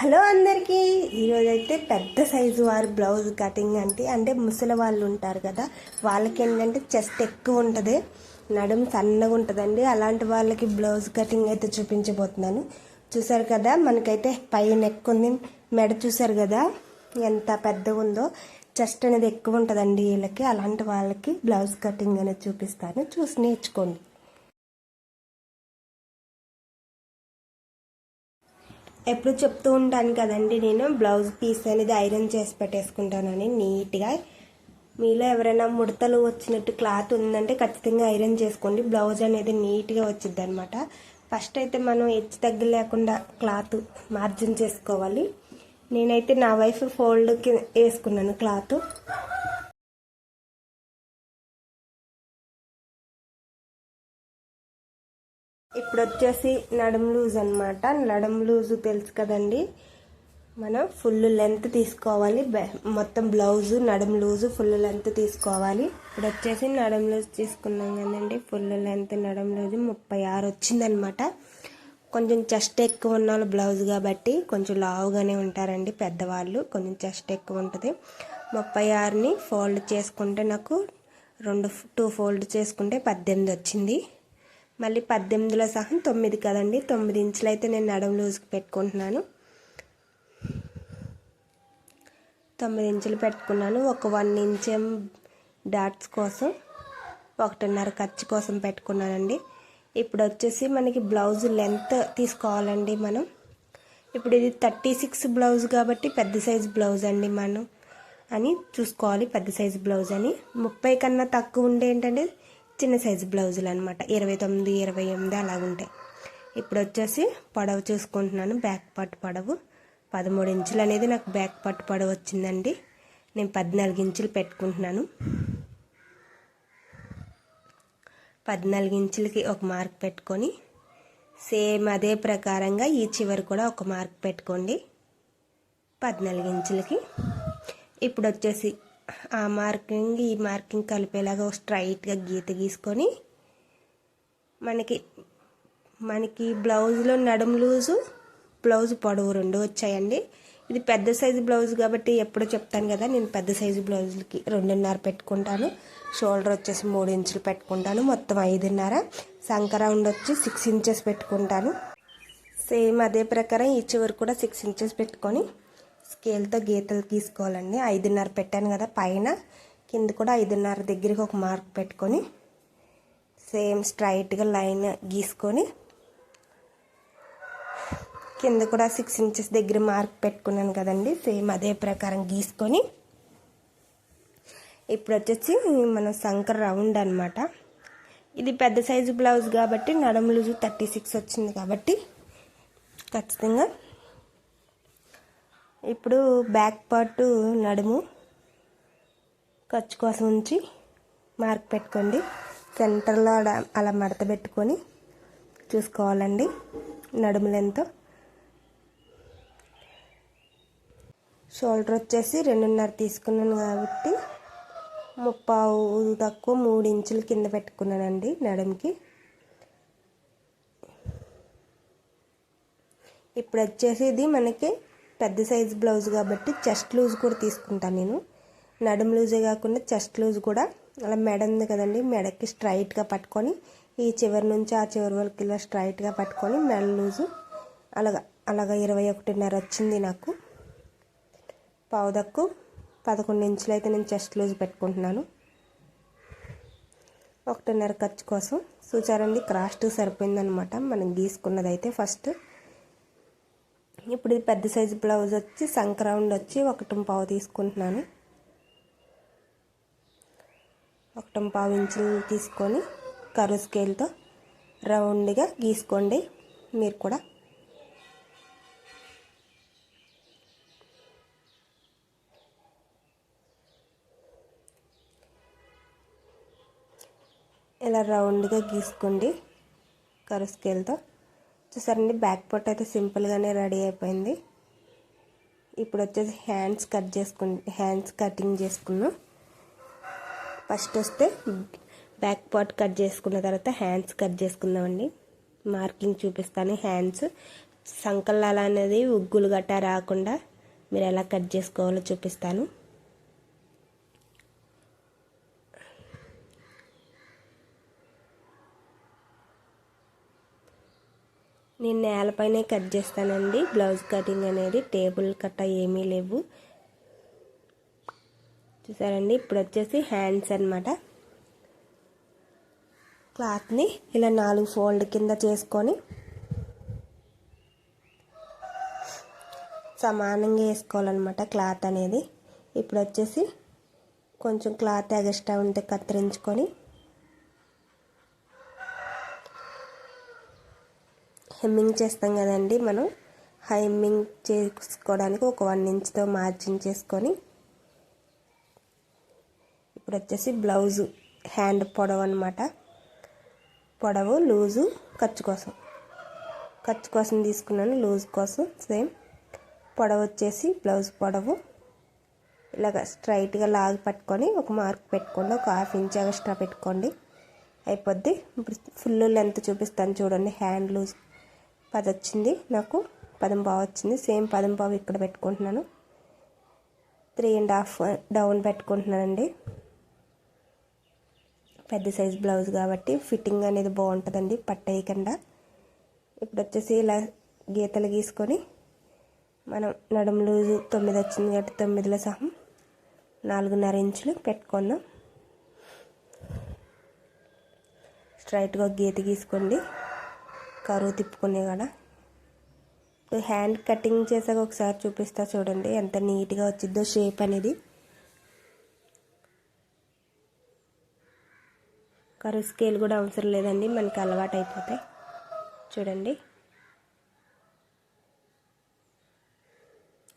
Hello అందరికీ. ఈరోజైతే పెద్ద సైజు వారి బ్లౌజ్ కటింగ్ అంటే ముసలి వాళ్ళు ఉంటారు కదా, వాళ్ళకి ఏంటంటే చెస్ట్ ఎక్కువ ఉంటుంది, నడుము సన్నగా ఉంటుందండి. అలాంటి వాళ్ళకి బ్లౌజ్ కటింగ్ అయితే చూపించబోతున్నాను. చూసారు కదా, మనకైతే పై నెక్ ఉంది, మెడ చూసారు కదా ఎంత పెద్దగా ఉందో. చెస్ట్ అనేది ఎక్కువ ఉంటుందండి వీళ్ళకి. అలాంటి వాళ్ళకి బ్లౌజ్ కటింగ్ అనేది చూపిస్తాను, చూసి నేర్చుకోండి. ఎప్పుడు చెప్తూ ఉంటాను కదండి, నేను బ్లౌజ్ పీస్ అనేది ఐరన్ చేసి పెట్టేసుకుంటానని నీట్గా. మీలో ఎవరైనా ముడతలు వచ్చినట్టు క్లాత్ ఉందంటే ఖచ్చితంగా ఐరన్ చేసుకోండి, బ్లౌజ్ అనేది నీట్గా వచ్చింది అనమాట. ఫస్ట్ అయితే మనం హెచ్చు తగ్గి లేకుండా క్లాత్ మార్జిన్ చేసుకోవాలి. నేనైతే నా వైఫ్ ఫోల్డ్కి వేసుకున్నాను క్లాత్. ఇప్పుడు వచ్చేసి నడుము లూజ్ అనమాట. నడుము లూజు తెలుసు కదండి, మనం ఫుల్ లెంత్ తీసుకోవాలి. మొత్తం బ్లౌజు నడుము లూజు ఫుల్ లెంత్ తీసుకోవాలి. ఇప్పుడు వచ్చేసి నడుము లూజ్ తీసుకున్నాం కదండి, ఫుల్ లెంత్ నడుము లూజు 36 వచ్చిందనమాట. కొంచెం చెస్ట్ ఎక్కువ ఉన్న వాళ్ళు బ్లౌజ్ కాబట్టి కొంచెం లావుగానే ఉంటారండి పెద్దవాళ్ళు, కొంచెం చెస్ట్ ఎక్కువ ఉంటుంది. 36ని ఫోల్డ్ చేసుకుంటే నాకు 2 ఫోల్డ్ చేసుకుంటే 18 వచ్చింది. మళ్ళీ 18లో సహా 9 కదండి, 9 ఇంచులు అయితే నేను నడుము లూజ్కి పెట్టుకుంటున్నాను. 9 ఇంచులు పెట్టుకున్నాను. ఒక 1 ఇంచ్ డాట్స్ కోసం, 1.5 ఖర్చు కోసం పెట్టుకున్నానండి. ఇప్పుడు వచ్చేసి మనకి బ్లౌజ్ లెంత్ తీసుకోవాలండి మనం. ఇప్పుడు ఇది 36 బ్లౌజ్ కాబట్టి పెద్ద సైజు బ్లౌజ్ అండి మనం అని చూసుకోవాలి. పెద్ద సైజు బ్లౌజ్ అని 30 కన్నా తక్కువ ఉండే ఏంటంటే చిన్న సైజు బ్లౌజులు అనమాట, 29, 28 అలాగుంటాయి. ఇప్పుడు వచ్చేసి పొడవు చూసుకుంటున్నాను. బ్యాక్ పార్ట్ పొడవు 13 ఇంచులు అనేది నాకు బ్యాక్ పార్ట్ పొడవు వచ్చిందండి. నేను 14 ఇంచులు పెట్టుకుంటున్నాను. 14 ఇంచులకి ఒక మార్క్ పెట్టుకొని సేమ్ అదే ప్రకారంగా ఈ చివరి కూడా ఒక మార్క్ పెట్టుకోండి 14 ఇంచులకి. ఇప్పుడు వచ్చేసి ఆ మార్కింగ్ ఈ మార్కింగ్ కలిపేలాగా స్ట్రైట్గా గీత గీసుకొని మనకి బ్లౌజ్లో నడుము లూజు బ్లౌజ్ పొడవు 2 వచ్చాయండి. ఇది పెద్ద సైజు బ్లౌజ్ కాబట్టి ఎప్పుడు చెప్తాను కదా, నేను పెద్ద సైజు బ్లౌజులకి 2.5 పెట్టుకుంటాను. షోల్డర్ వచ్చేసి 3 ఇంచులు పెట్టుకుంటాను, మొత్తం 5.5. సంక రౌండ్ వచ్చి 6 ఇంచెస్ పెట్టుకుంటాను. సేమ్ అదే ప్రకారం ఈ చివరి కూడా 6 ఇంచెస్ పెట్టుకొని స్కేల్తో గీతలు గీసుకోవాలండి. 5.5 పెట్టాను కదా పైన, కింద కూడా 5.5 దగ్గరికి ఒక మార్క్ పెట్టుకొని సేమ్ స్ట్రైట్గా లైన్ గీసుకొని కింద కూడా 6 ఇంచెస్ దగ్గర మార్క్ పెట్టుకున్నాను కదండి, సేమ్ అదే ప్రకారం గీసుకొని ఇప్పుడు వచ్చేసి మన సంకర రౌండ్ అనమాట. ఇది పెద్ద సైజు బ్లౌజ్ కాబట్టి నడుము లూజు 36 వచ్చింది కాబట్టి ఖచ్చితంగా ఇప్పుడు బ్యాక్ పార్ట్ నడుము ఖర్చు కోసం ఉంచి మార్క్ పెట్టుకోండి. సెంటర్లో అలా మడత పెట్టుకొని చూసుకోవాలండి నడుము లెంత్. షోల్డర్ వచ్చేసి 2.5 తీసుకున్నాను కాబట్టి 30 తక్కువ 3 ఇంచులు కింద పెట్టుకున్నానండి నడుముకి. ఇప్పుడు వచ్చేసి ఇది మనకి పెద్ద సైజు బ్లౌజ్ కాబట్టి చెస్ట్ లూజ్ కూడా తీసుకుంటాను నేను. నడుము లూజే కాకుండా చెస్ట్ లూజ్ కూడా అలా మెడ ఉంది కదండి, మెడకి స్ట్రైట్గా పట్టుకొని ఈ చివరి నుంచి ఆ చివరి వరకు ఇలా స్ట్రైట్గా పట్టుకొని మెడ లూజు అలాగా 21.5 వచ్చింది నాకు. పావుదక్కు 11 ఇంచులు అయితే నేను చెస్ట్ లూజ్ పెట్టుకుంటున్నాను. 1.5 ఖర్చు కోసం చూసారండి, క్రాస్ టు సరిపోయిందనమాట మనం గీసుకున్నది అయితే ఫస్ట్. ఇప్పుడు ఇది పెద్ద సైజు బ్లౌజ్ వచ్చి సంక రౌండ్ వచ్చి 1.5 తీసుకుంటున్నాను. 1.5 ఇంచులు తీసుకొని కర్వ్ స్కేల్తో రౌండ్గా గీసుకోండి మీరు కూడా. ఇలా రౌండ్గా గీసుకోండి కర్వ్ స్కేల్తో. చూసారండి, బ్యాక్ పార్ట్ అయితే సింపుల్గానే రెడీ అయిపోయింది. ఇప్పుడు వచ్చేసి హ్యాండ్స్ కటింగ్ చేసుకున్నాం. ఫస్ట్ వస్తే బ్యాక్ పార్ట్ కట్ చేసుకున్న తర్వాత హ్యాండ్స్ కట్ చేసుకుందామండి. మార్కింగ్ చూపిస్తాను. హ్యాండ్స్ సంకల్లాల అనేది ఉగ్గులు గట్టా రాకుండా మీరు ఎలా కట్ చేసుకోవాలో చూపిస్తాను. నేను నేలపైనే కట్ చేస్తానండి. బ్లౌజ్ కటింగ్ అనేది టేబుల్ కట్ట ఏమీ లేవు. చూసారండి. ఇప్పుడు వచ్చేసి హ్యాండ్స్ అన్నమాట. క్లాత్ని ఇలా 4 ఫోల్డ్ కింద చేసుకొని సమానంగా వేసుకోవాలన్నమాట క్లాత్ అనేది. ఇప్పుడు వచ్చేసి కొంచెం క్లాత్ ఎగస్ట్రా ఉంటే కత్తిరించుకొని హెమ్మింగ్ చేస్తాం కదండి మనం. హెమ్మింగ్ చేసుకోవడానికి ఒక 1 ఇంచ్తో మార్జిన్ చేసుకొని ఇప్పుడు వచ్చేసి బ్లౌజు హ్యాండ్ పొడవు అన్నమాట. పొడవు లూజు ఖర్చు కోసం తీసుకున్నాను. లూజ్ కోసం సేమ్ పొడవు వచ్చేసి బ్లౌజ్ పొడవు ఇలాగ స్ట్రైట్గా లాగి పట్టుకొని ఒక మార్క్ పెట్టుకోండి. ఒక 1/2 ఇంచ్ ఎక్స్ట్రా పెట్టుకోండి, అయిపోద్ది. ఇప్పుడు ఫుల్ లెంత్ చూపిస్తాను చూడండి. హ్యాండ్ లూజ్ 10 వచ్చింది, నాకు 10.5 వచ్చింది. సేమ్ 10.5 ఇక్కడ పెట్టుకుంటున్నాను. 3.5 డౌన్ పెట్టుకుంటున్నానండి. పెద్ద సైజ్ బ్లౌజ్ కాబట్టి ఫిట్టింగ్ అనేది బాగుంటుందండి పట్టేయకుండా. ఇప్పుడు వచ్చేసి ఇలా గీతలు గీసుకొని మనం నడుము లూజు 9 వచ్చింది కాబట్టి 9లో సహం 4.5 ఇంచులు పెట్టుకున్నాం. స్ట్రైట్గా గీత గీసుకోండి, కరువు తిప్పుకునే కూడా. హ్యాండ్ కటింగ్ చేసాక ఒకసారి చూపిస్తా చూడండి ఎంత నీట్గా వచ్చిందో షేప్ అనేది. కరువు స్కేల్ కూడా అవసరం లేదండి, మనకి అలవాటు అయిపోతాయి. చూడండి,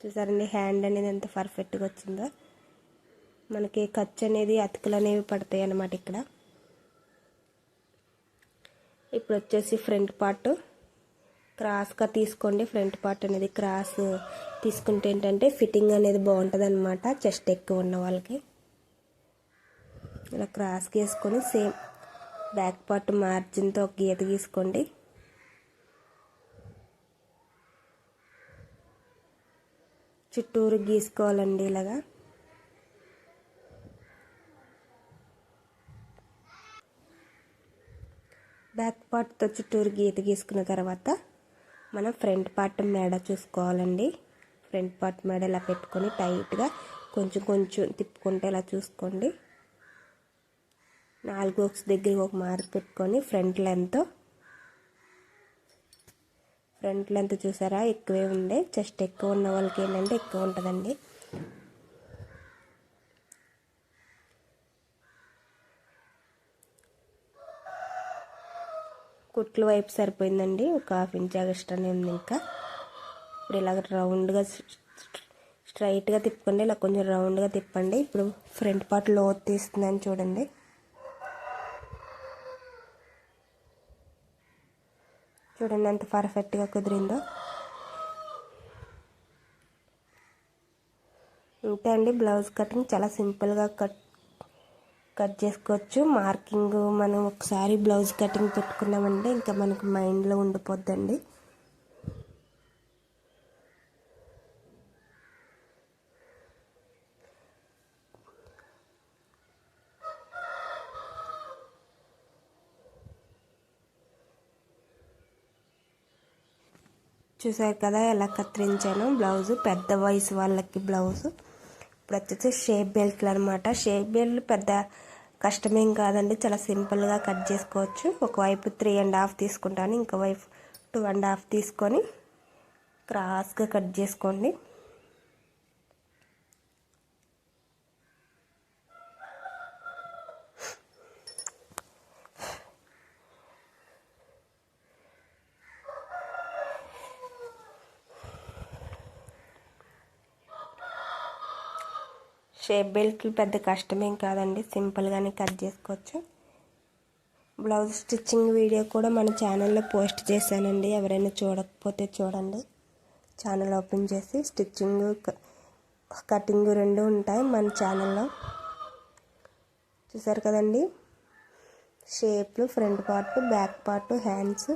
చూసారండి హ్యాండ్ అనేది ఎంత పర్ఫెక్ట్గా వచ్చిందో. మనకి ఖర్చు అనేది అతుకులు అనేవి పడతాయి అన్నమాట ఇక్కడ. ఇప్పుడు వచ్చేసి ఫ్రంట్ పార్ట్ క్రాస్గా తీసుకోండి. ఫ్రంట్ పార్ట్ అనేది క్రాస్ తీసుకుంటే ఏంటంటే ఫిట్టింగ్ అనేది బాగుంటుంది అన్నమాట. చెస్ట్ ఎక్కువ ఉన్న వాళ్ళకి ఇలా క్రాస్గా వేసుకొని సేమ్ బ్యాక్ పార్ట్ మార్జిన్తో ఒక గీత గీసుకోండి. చుట్టూరు గీసుకోవాలండి ఇలాగా. బ్యాక్ పార్ట్తో చుట్టూరు గీత గీసుకున్న తర్వాత మనం ఫ్రంట్ పార్ట్ మెడ చూసుకోవాలండి. ఫ్రంట్ పార్ట్ మెడ ఇలా పెట్టుకొని టైట్గా కొంచెం తిప్పుకుంటే ఇలా చూసుకోండి. 4 హుక్స్ దగ్గరికి ఒక మార్క్ పెట్టుకొని ఫ్రంట్ లెంత్ చూసారా ఎక్కువే ఉండే. చెస్ట్ ఎక్కువ ఉన్న వాళ్ళకి ఏంటంటే ఎక్కువ ఉంటుందండి. కుట్లు వైపు సరిపోయిందండి, ఒక 1/2 ఇంచ్ ఎక్స్ట్రానే ఉంది ఇంకా. ఇప్పుడు ఇలాగ రౌండ్గా స్ట్రైట్గా తిప్పండి, ఇలా కొంచెం రౌండ్గా తిప్పండి. ఇప్పుడు ఫ్రంట్ పార్ట్ లోతు తీస్తుందని చూడండి. చూడండి ఎంత పర్ఫెక్ట్గా కుదిరిందో. ఇంతే అండి బ్లౌజ్ కటింగ్. చాలా సింపుల్గా కట్ చేసుకోవచ్చు. మార్కింగ్ మనం ఒకసారి బ్లౌజ్ కటింగ్ పెట్టుకున్నామంటే ఇంకా మనకు మైండ్లో ఉండిపోద్దండి. చూసారు కదా ఎలా కత్తిరించాను బ్లౌజు. పెద్ద వయసు వాళ్ళకి బ్లౌజు. ఇప్పుడు వచ్చేసి షేప్ బెల్ట్లు అనమాట. షేప్ బెల్ట్ పెద్ద కష్టమేం కాదండి, చాలా సింపుల్గా కట్ చేసుకోవచ్చు. ఒకవైపు 3.5 తీసుకుంటాను, ఇంకో వైపు 2.5 తీసుకొని క్రాస్గా కట్ చేసుకోండి. షేప్ బెల్ట్లు పెద్ద కష్టమేం కాదండి, సింపుల్గానే కట్ చేసుకోవచ్చు. బ్లౌజ్ స్టిచ్చింగ్ వీడియో కూడా మన ఛానల్లో పోస్ట్ చేశానండి. ఎవరైనా చూడకపోతే చూడండి. ఛానల్ ఓపెన్ చేసి స్టిచ్చింగ్ కటింగ్ 2 ఉంటాయి మన ఛానల్లో. చూసారు కదండి షేప్లు, front part, back part, hands.